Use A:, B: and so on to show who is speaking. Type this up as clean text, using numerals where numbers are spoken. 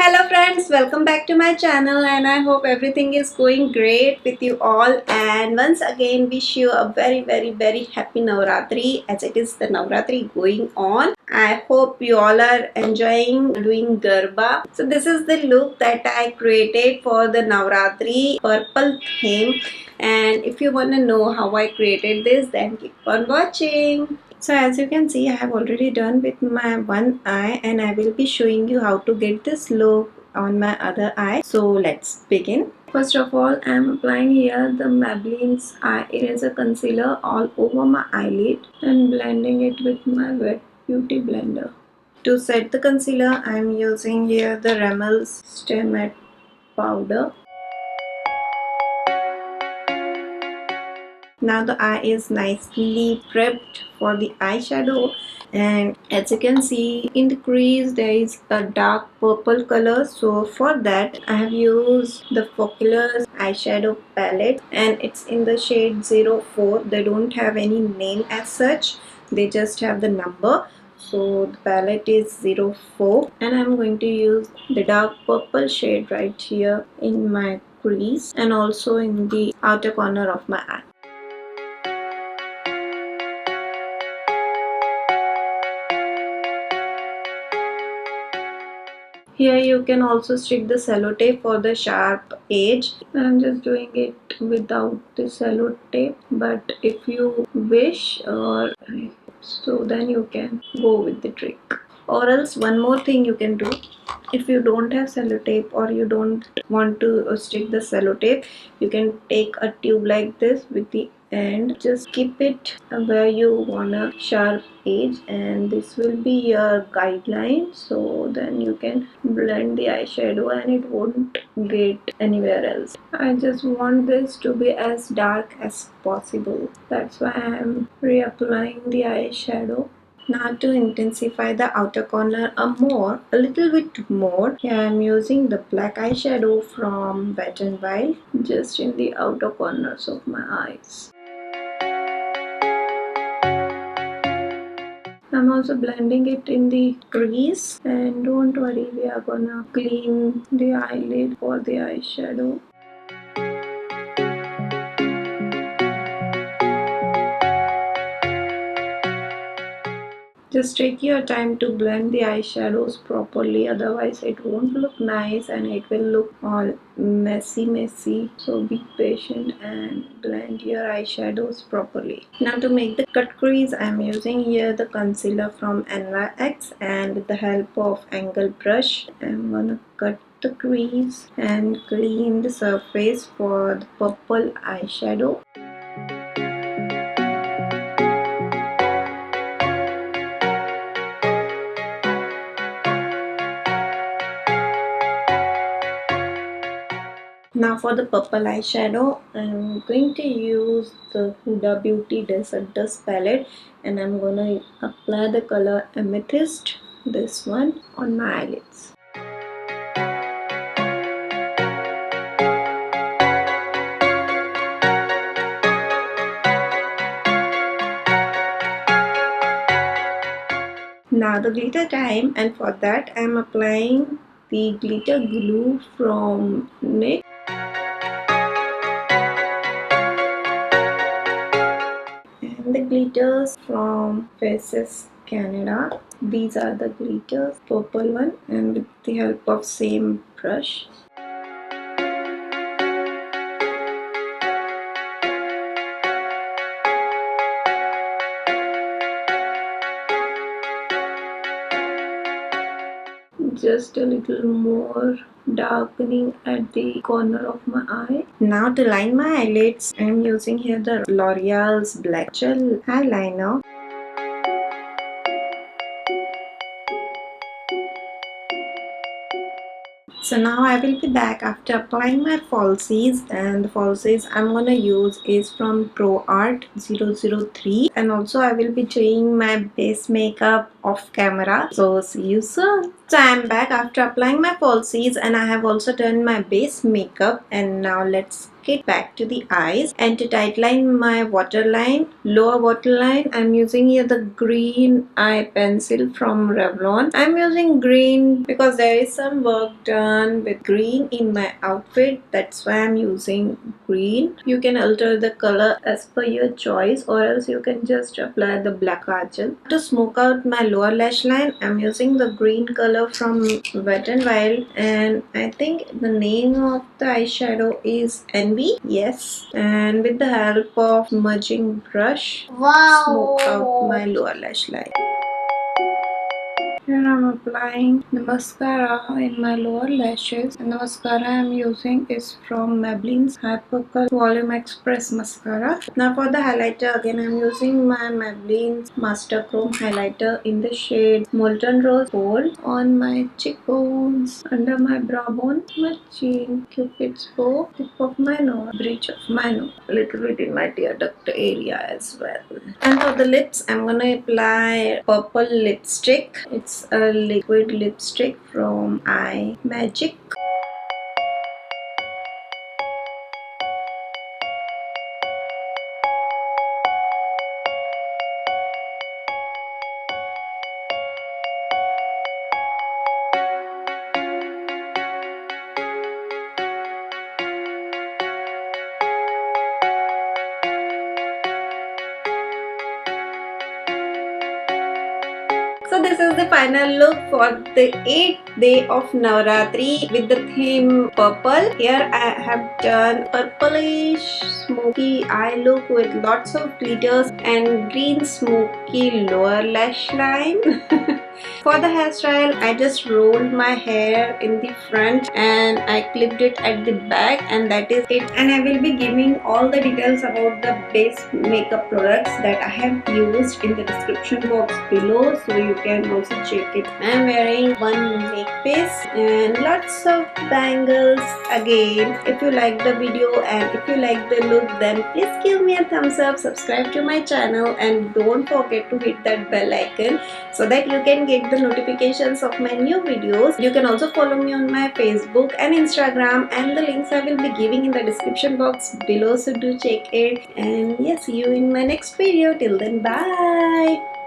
A: Hello friends, welcome back to my channel and I hope everything is going great with you all, and once again wish you a very happy Navratri as it is the Navratri going on. I hope you all are enjoying doing Garba. So this is the look that I created for the Navratri purple theme, and if you want to know how I created this, then keep on watching. So as you can see, I have already done with my one eye and I will be showing you how to get this look on my other eye. So let's begin. First of all, I am applying here the Maybelline's Eye Eraser Concealer all over my eyelid and blending it with my wet beauty blender. To set the concealer, I am using here the Remmel's Stay Matte powder. Now the eye is nicely prepped for the eyeshadow, and as you can see in the crease there is a dark purple color. So for that I have used the Focus eyeshadow palette and it's in the shade 04. They don't have any name as such, they just have the number. So the palette is 04 and I'm going to use the dark purple shade right here in my crease and also in the outer corner of my eye. Here you can also stick the sellotape for the sharp edge. I'm just doing it without the sellotape, but if you wish or so then you can go with the trick. Or else one more thing you can do, if you don't have sellotape or you don't want to stick the sellotape, you can take a tube like this with the end, just keep it where you want a sharp edge and this will be your guideline. So then you can blend the eyeshadow and it won't get anywhere else. I just want this to be as dark as possible, that's why I am reapplying the eyeshadow. Now to intensify the outer corner a little bit more, here I am using the black eyeshadow from Wet n Wild just in the outer corners of my eyes. I'm also blending it in the crease, and don't worry, we are gonna clean the eyelid for the eyeshadow. Just take your time to blend the eyeshadows properly, otherwise it won't look nice and it will look all messy. So be patient and blend your eyeshadows properly. Now to make the cut crease, I am using here the concealer from NYX and with the help of angle brush, I'm gonna cut the crease and clean the surface for the purple eyeshadow. Now for the purple eyeshadow, I'm going to use the Huda Beauty Desert Dust palette and I'm gonna apply the color Amethyst, this one, on my eyelids. Now the glitter time, and for that I'm applying the glitter glue from NYX. And the glitters from Faces Canada. These are the glitters, purple one, and with the help of same brush. Just a little more darkening at the corner of my eye. Now to line my eyelids, I am using here the L'Oreal's Black Gel eyeliner. So now I will be back after applying my falsies, and the falsies I'm gonna use is from Pro Art 003, and also I will be doing my base makeup off camera. So see you soon. So I'm back after applying my falsies, and I have also done my base makeup, and now let's get back to the eyes. And to tightline my waterline, lower waterline, I'm using here the green eye pencil from Revlon. I'm using green because there is some work done with green in my outfit. That's why I'm using green. You can alter the color as per your choice, or else you can just apply the black kajal. To smoke out my lower lash line, I'm using the green color from Wet n Wild, and I think the name of the eyeshadow is Envy. Yes, and with the help of smudging brush, smoke out my lower lash line. Here I'm applying the mascara in my lower lashes, and the mascara I'm using is from Maybelline's Hypercolor Volume Express Mascara. Now for the highlighter, again I'm using my Maybelline's Master Chrome highlighter in the shade Molten Rose Gold on my cheekbones, under my brow bone, my chin, cupid's bow, tip of my nose, bridge of my nose, a little bit in my tear duct area as well. And for the lips, I'm gonna apply purple lipstick. It's a liquid lipstick from Eye Magic. So this is the final look for the 8th day of Navratri with the theme purple. Here I have done purplish smoky eye look with lots of glitters and green smoky lower lash line. For the hairstyle, I just rolled my hair in the front and I clipped it at the back, and that is it. And I will be giving all the details about the base makeup products that I have used in the description box below, so you can also check it. I am wearing one make piece and lots of bangles. Again, if you like the video and if you like the look, then please give me a thumbs up, subscribe to my channel, and don't forget to hit that bell icon so that you can get the notifications of my new videos. You can also follow me on my Facebook and Instagram, and the links I will be giving in the description box below, so do check it. And yes, see you in my next video. Till then, bye.